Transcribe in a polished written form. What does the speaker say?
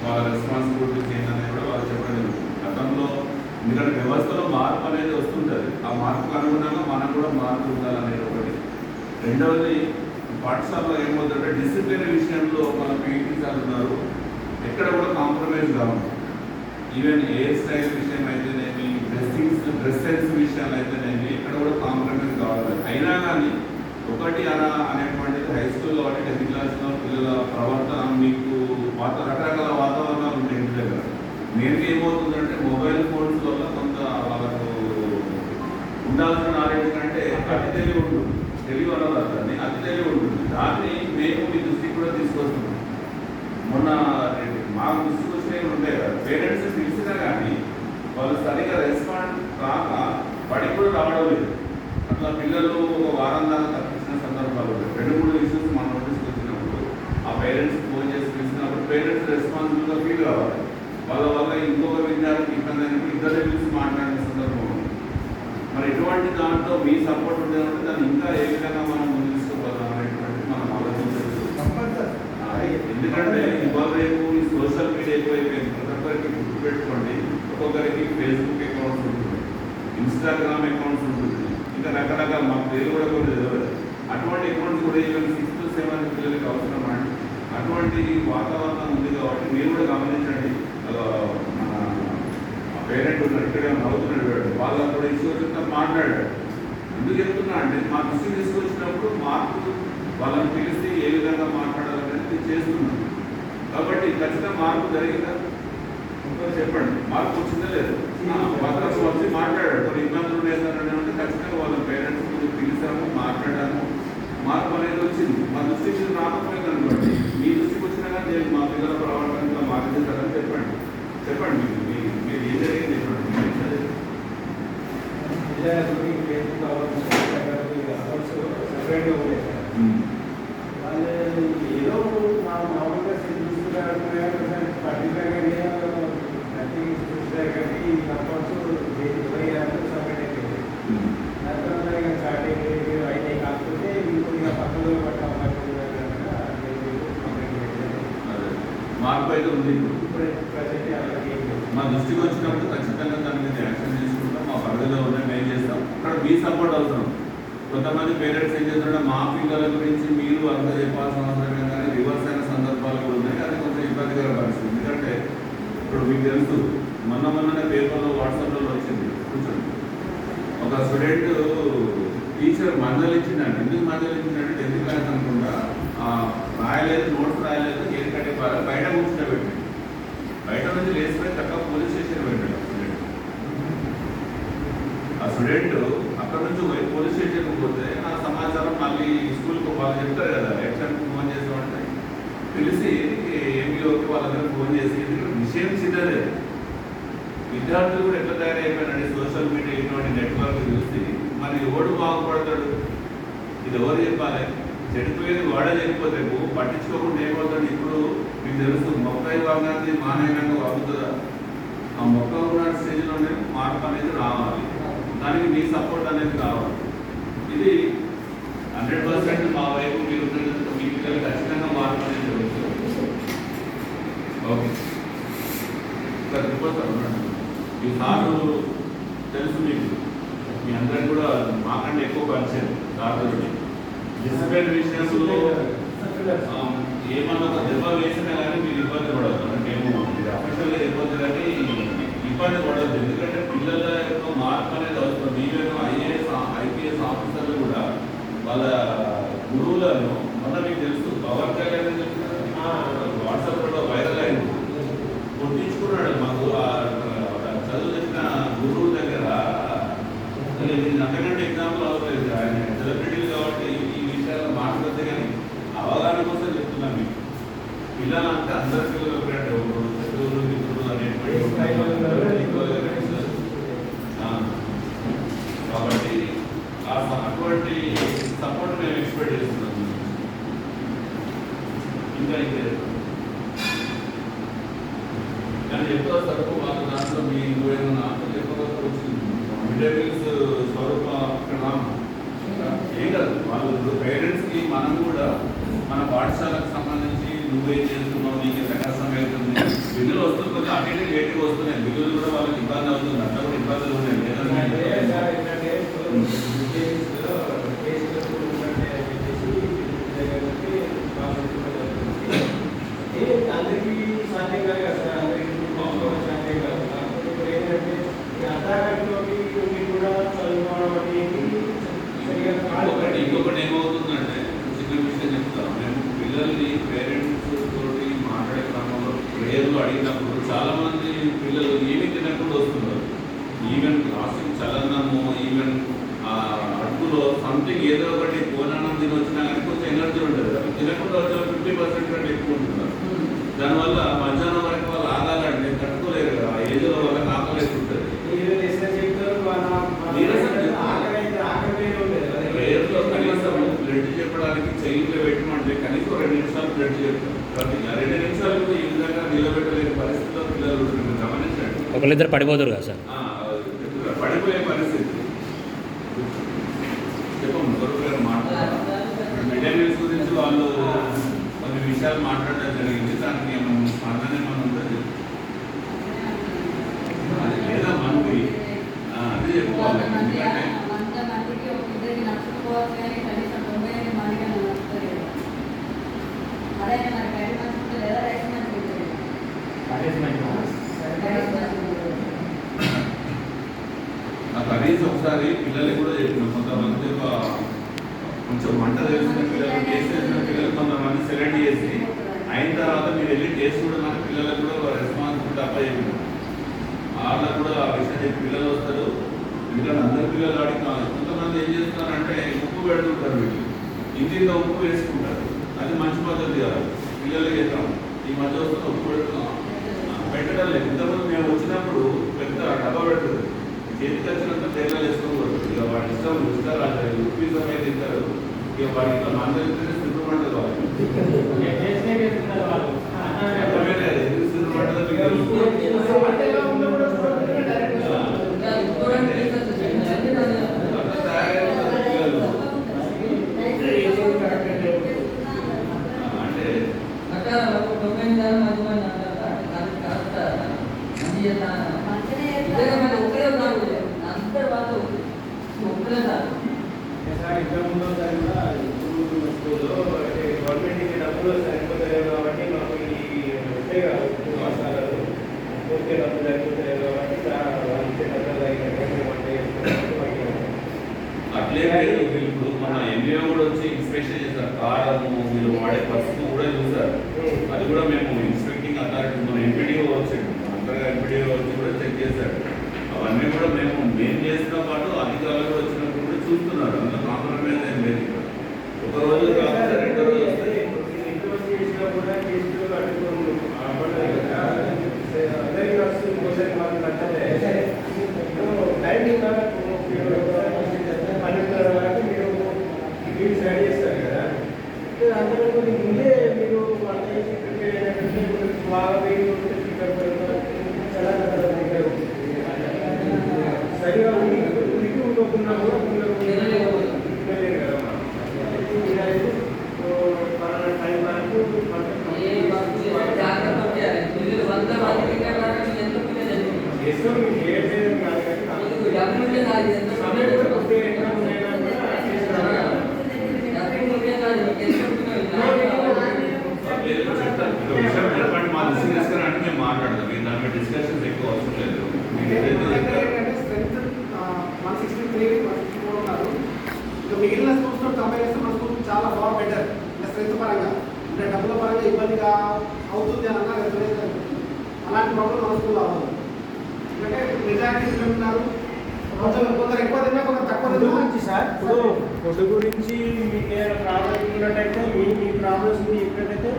వాళ్ళ రెస్పాన్సిబిలిటీస్ ఏంటనేది కూడా వాళ్ళు చెప్పడం జరుగుతుంది. గతంలో ఎందుకంటే వ్యవస్థలో మార్పు అనేది వస్తుంటుంది, ఆ మార్పుకు అనుగుణంగా మనం కూడా మార్పు ఉండాలనేది ఒకటి. రెండవది పాఠశాలలో ఏమవుతుందంటే డిసిప్లిన్ విషయంలో మన పీటీ సార్ ఉన్నారు, ఎక్కడ కూడా కాంప్రమైజ్ కావాలి. ఈవెన్ హెయిర్ స్టైల్ విషయం అయితేనేమి, డ్రెస్ సెన్స్ విషయాలు అయితేనేమి ఎక్కడ కూడా కాంప్రమైజ్ కావాలి. అయినా కానీ ఒకటి అలా అనేటువంటిది హై స్కూల్లో కాబట్టి 10th క్లాస్లో పిల్లల ప్రవర్తన మీకు రకరకాల వాతావరణాలు ఉంటాయి ఇంటి దగ్గర. మెయిన్గా ఏమవుతుందంటే మొబైల్ ఫోన్స్ వల్ల కొంత వాళ్ళకు ఉండాల్సిన నాలెడ్జ్ కంటే అతి తెలివి ఉంటుంది, తెలివి వల్ల దాన్ని అతి తెలివి ఉంటుంది. దాన్ని మేము మీ దృష్టికి కూడా తీసుకొస్తున్నాం. మొన్న మాకు దృష్టికి వచ్చినవి ఉంటాయి కదా, పేరెంట్స్ తెలిసినా కానీ వాళ్ళు సరిగా రెస్పాండ్ కాక బడికి కూడా రావడం లేదు. అట్లా పిల్లలు ఒక వారం దాకా తప్పించిన సందర్భాలు ఉంటాయి. 2-3 ఇష్యూస్ మన నోటీస్కి వచ్చినప్పుడు ఆ పేరెంట్స్ ఫోన్ చేసి పిలిచినప్పుడు పేరెంట్స్ రెస్పాన్సిబుల్గా ఫీల్ కావాలి. వాళ్ళ వల్ల ఇంకొక విద్యార్థికి ఇబ్బంది అయినప్పుడు ఇద్దరే పిలిచి మాట్లాడిన సందర్భం ఉంది. మరి ఎటువంటి దాంట్లో మీ సపోర్ట్ ఉండేదంటే దాన్ని ఇంకా ఏ విధంగా మనం ముందు తీసుకుపోతాం అనేటువంటి మనం ఆలోచించవచ్చు. ఎందుకంటే ఇవాళ రేపు ఈ సోషల్ మీడియా ఎక్కువైపోయింది. ప్రతి ఒక్కరికి గుర్తుపెట్టుకోండి, ఒక్కొక్కరికి ఫేస్బుక్ అకౌంట్స్ ఉంటుంది, ఇన్స్టాగ్రామ్ అకౌంట్స్ ఉంటుంది, ఇంకా రకరకాల మాకు పేరు కూడా కొన్ని తెలియదు. అటువంటి అకౌంట్స్ కూడా ఈవెన్ 6th to 7th పిల్లలకి అవసరం అండి. అటువంటి వాతావరణం ఉంది కాబట్టి మీరు కూడా గమనించండి. మన పేరెంట్ ఉన్నారు ఇక్కడ నవ్వుతున్నాడు, వాళ్ళకు కూడా ఇష్యూ వచ్చిన మాట్లాడాడు. ఎందుకు చెప్తున్నా అంటే మా దృష్టికి తీసుకొచ్చినప్పుడు మార్పు వాళ్ళని పిలిచి ఏ విధంగా మాట్లాడాలనేది చేస్తున్నాం. కాబట్టి ఖచ్చితంగా మార్పు జరిగిందా చెప్పండి, మార్పు వచ్చిందా లేదు? వాళ్ళకు వచ్చి మాట్లాడాడు, కొన్ని ఇబ్బందులు లేదనే అంటే ఖచ్చితంగా వాళ్ళ పేరెంట్స్ పిలిచాము, మాట్లాడాము, మార్పు అనేది వచ్చింది. మా దృష్టికి రాకపోయింది అనుకోండి, మీ దృష్టికి వచ్చినా కానీ నేను మా పిల్లల ప్రవర్తనలో మార్చేస్తారని చెప్పండి. చెప్పండి మీరు ఏం జరిగింది చెప్పండి. ఏదో మామూలుగా చూస్తున్నారు మార్పు అయితే ఉంది. మా దృష్టికి వచ్చినప్పుడు ఖచ్చితంగా దాని మీద యాక్షన్ తీసుకుంటాం. మా పరిధిలో ఉన్నాయి, మేము చేస్తాం. అక్కడ మీ సపోర్ట్ అవసరం. కొంతమంది పేరెంట్స్ ఏం చేస్తారంటే మా పిల్లల గురించి మీరు అంత చెప్పాల్సిన అవసరం కానీ రివర్స్ అయిన సందర్భాలు కూడా ఉన్నాయి. అది కొంచెం ఇబ్బందికర పరిస్థితి. ఎందుకంటే ఇప్పుడు మీకు తెలుసు, మొన్ననే పేపర్లో వాట్సాప్లో వచ్చింది, కూర్చోండి, ఒక స్టూడెంట్ టీచర్ మందలించిందండి. ఎందుకు మందలించిందంటే 10th క్లాస్ అనుకుంటా, రాయలేదు, నోట్స్ రాయలేదు, ఏం కట్టే బయట కూర్చుంటే పెట్టండి, బయట నుంచి లేచిపోయి చక్కగా పోలీస్ స్టేషన్ పెట్టాడు ఆ స్టూడెంట్. అక్కడ నుంచి పోయి పోలీస్ స్టేషన్కి పోతే ఆ సమాచారం మళ్ళీ స్కూల్కి వాళ్ళు చెప్తారు కదా, యాక్షన్కి ఫోన్ చేసామంటే పిలిచి ఎంపీఓకి వాళ్ళ దగ్గర ఫోన్ చేసి, ఎందుకంటే విషయం చిన్నదే. విద్యార్థులు కూడా ఎట్లా తయారైపోయినండి సోషల్ మీడియా ఇటువంటి నెట్వర్క్ చూసి. మరి ఎవడు బాగుపడతాడు? ఇది ఎవరు చెప్పాలి? చెడిపోయేది వాడే చనిపోతే పట్టించుకోకుండా ఏమవుతాడు? ఇప్పుడు మీకు తెలుసు, మొక్క భాగాన్ని మానవీయంగా వాగుతుందా? ఆ మొక్క ఉన్న స్టేజ్లోనే మార్పు అనేది రావాలి. దానికి మీ సపోర్ట్ అనేది కావాలి. ఇది 100% మా వైపు మీరు మీ పిల్లలు ఖచ్చితంగా మార్పు అనేది జరుగుతుంది. ఓకే సార్, రిపోర్ట్ ఈ సారు తెలుసు మీకు, మీ అందరికి కూడా మాకంటే ఎక్కువ పరిచయం సార్లు. డిసిప్లిన్ విషయంలో ఏమన్నా ఒక దెబ్బ వేసినా కానీ మీరు ఇబ్బంది పడదు. అంటే ఏమో అఫీషియల్గా ఇబ్బంది కానీ ఇబ్బంది పడద్దు. ఎందుకంటే పిల్లల యొక్క మార్పు అనేది అవసరం. మీరేమో ఐపీఎస్ ఆఫీసర్లు కూడా వాళ్ళ గురువులను, మొన్న మీకు తెలుసు పవన్ కళ్యాణ్ వాట్సాప్లో వైరల్ అయింది, కొట్టించుకున్నాడు. మాకు చదువు చెప్పిన గురువు దగ్గర అంతకంటే ఎగ్జాంపుల్ అవసరం లేదు. ఆయన సెలబ్రిటీలు కాబట్టి ఈ విషయాలు మాట్లాడితే కానీ అవగాహన కోసం చెప్తున్నాను మీకు. పిల్లలు అంటే అందరి పిల్లలు ఒకటే, చదువులు మిత్రులు అనేటువంటి కాబట్టి అటువంటి సపోర్ట్ మేము ఎక్స్పెక్ట్ చేస్తున్నాం. ఇంకా కానీ ఎక్కువ సరుకు వాళ్ళ దాంట్లో మీ ఏమైనా ఎక్కువ వచ్చింది మిడ్ డే మీల్స్ స్వరూపం ఏం కాదు. వాళ్ళు పేరెంట్స్కి మనం కూడా మన పాఠశాలకు సంబంధించి నువ్వేం చేస్తున్నావు, నీకు ఎంత కష్టం అవుతుంది, సాధ్యం కాదు కదా సార్, అందరికీ చూసుకోవడం సాధ్యం కాదు. కాకపోతే ఇప్పుడు ఏంటంటే ఈ అర్ధాగంటలోకి ఉండి కూడా చదువుకోవడం అనేది సరిగా కాదు. ఇంకొకటి ఏమవుతుందంటే చిన్న విషయం చెప్తాను. మేము పిల్లల్ని పేరెంట్స్ తోటి మాట్లాడే క్రమంలో ప్రేయర్లు అడిగినప్పుడు చాలా మంది పిల్లలు ఏమి తినకుండా వస్తున్నారు. ఈవెన్ లాస్టింగ్ చలనము, ఈవెన్ అడుగులో సంథింగ్ ఏదో ఒకటి కోనానం తిని వచ్చినా కానీ కొంచెం ఎనర్జీ ఉంటుంది. తినకుండా వచ్చిన 50% కంటే ఎక్కువ ఉంటున్నారు. దానివల్ల మధ్యాహ్నం వరకు వాళ్ళు ఆగాలంటే తట్టుకోలేరు కదా. ఆ ఏజ్లో వాళ్ళకి ఆకలేసి ఉంటుంది. ప్రేయర్లో కనీసం బ్లడ్ చెప్పడానికి చెయ్యిలో పెట్టమంటే కనీసం 2 నిమిషాలు బ్లడ్ చెప్తాం. 2 నిమిషాలు ఈ విధంగా నిలబెట్టలేని పరిస్థితిలో పిల్లలు ఉంటుంది. గమనించండి. ఒకళ్ళిద్దరు పడిపోతారు కదా సార్. పడిపోయే పరిస్థితి. చెప్పండి దొరకలేరు మాట్లాడారు. మిడ్ డే మీల్స్ గురించి వాళ్ళు కొన్ని విషయాలు మాట్లాడడం జరిగింది. దానికి ఏమన్నా స్పందన ఏమన్నా ఉంటుంది? అది లేదా మనకి అది చెప్పుకోవాలి. ఎందుకంటే కనీసం ఒకసారి పిల్లలకి కూడా చెప్పిన కొంతమంది కొంచెం వంట తెలిసిన పిల్లలు, టేస్ట్ తెలిసిన పిల్లలు కొంతమంది సెలెక్ట్ చేసి అయిన తర్వాత మీరు వెళ్ళి టేస్ట్ కూడా మన పిల్లలకు కూడా రెస్పాన్సిబిలిటీ అప్ప చెప్పిన వాళ్ళకు కూడా ఆ విషయం చెప్పి పిల్లలు వస్తారు. ఎందుకంటే అందరు పిల్లలు అడిగిన కొంతమంది ఏం చేస్తున్నారంటే ఉప్పు పెడుతుంటారు. వీళ్ళు ఇంటిలో ఉప్పు వేసుకుంటారు. అది మంచి పద్ధతి కాదు. పిల్లలకి చేద్దాం ఈ మధ్య వస్తున్న ఉప్పు పెట్టడం లేదు. ఇంతకుముందు మేము వచ్చినప్పుడు పెద్ద డబ్బా పెడుతుంది. చేతికి వచ్చినంత తేడాలు వేసుకోకూడదు. ఇక వాటి ఇష్టం రుచిగా రాలేదు. ఉప్పు ఇష్టమే తింటారు. ఇక వాటి ఇట్లా మంద వెళ్తేనే సిద్ధపడ్డది వాళ్ళు. ఎందుకు సిద్ధపడ్డదో గవర్నమెంట్ డబ్బులు సరిపోతలేవు కాబట్టి మాకు ఈ ఉంటాయి కదా ఉప్పు మసాలాలు పూర్తి డబ్బులు సరిపోతలేవు కాబట్టి వాళ్ళకి డబ్బులు అట్లే ఇప్పుడు మన ఎంబీఓ కూడా వచ్చి ఇన్స్పెక్షన్ చేశారు. కారము మీరు వాడే పసుపు కూడా చూసారు. అది కూడా మేము ఇన్స్పెక్టింగ్ అథారిటీ మన ఎంపీడీఓ వచ్చాడు. అంతగా ఎంపీడీఓ వచ్చి కూడా చెక్ చేశారు. అవన్నీ కూడా మేము చేసిన పాటు అధికారులు కూడా వచ్చినప్పుడు కూడా చూస్తున్నారు. అందులో కాంప్రమైజ్ ఏం లేదు. ఒక రోజు కాకుండా 2 రోజులు వస్తాయి. చేసినా కూడా చేస్తూ అందరికీ వస్తుంది. ఇంకోసారి మాకు నచ్చలే టైమింగ్ 12 వరకు మీరు వీళ్ళు సైడ్ చేస్తారు కదా. అందరూ ముందే మీరు వంట చేసి ప్రిపేర్ అయినట్టు బాగా వేడి ఉంటే సరిగా ఉనికి ఉండకుండా కూడా పిల్లలు కదా. పలానా టైం వరకు చేస్తాం. మీకు ఏం చేయడం కాదు కానీ మా డిస్కస్ అంటే మేము మాట్లాడదాం. దాని మీద డిస్కషన్స్ ఎక్కువ అవసరం లేదు. మీరు ఏదైతే 163 164 ఉన్నారు. ఇంకా మిగిలిన స్కూల్స్తో కంపేర్ చేస్తే మన స్కూల్ చాలా బాగా బెటర్. స్ట్రెంత్ పరంగా అంటే డబ్బుల పరంగా ఇబ్బందిగా అవుతుంది అని అన్నారు. అలాంటి ప్రాబ్లం మన స్కూల్ అవ్వదు. ఎందుకంటే మెజారిటీ పిల్లలు ఉన్నారు. కొందరు ఎక్కువ తిన్నా కొందరు తక్కువ గురించి సార్ ఇప్పుడు ఫుడ్ గురించి మీకు ఏమైనా ప్రాబ్లం ఉన్నట్టయితే మీ ప్రాబ్లమ్స్ ఎక్కడైతే